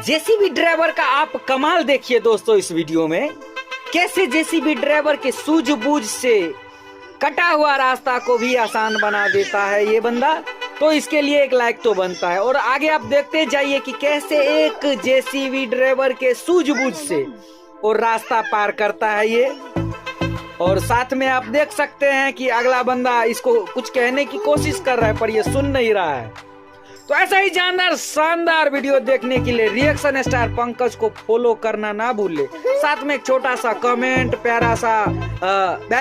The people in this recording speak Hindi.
जेसीबी ड्राइवर का आप कमाल देखिए दोस्तों इस वीडियो में, कैसे जेसीबी ड्राइवर के सूझबूझ से कटा हुआ रास्ता को भी आसान बना देता है ये बंदा। तो इसके लिए एक लाइक तो बनता है। और आगे आप देखते जाइए कि कैसे एक जेसीबी ड्राइवर के सूझबूझ से और रास्ता पार करता है ये। और साथ में आप देख सकते हैं कि अगला बंदा इसको कुछ कहने की कोशिश कर रहा है पर ये सुन नहीं रहा है। तो ऐसा ही जानदार शानदार वीडियो देखने के लिए रिएक्शन स्टार पंकज को फॉलो करना ना भूले। साथ में एक छोटा सा कमेंट, प्यारा सा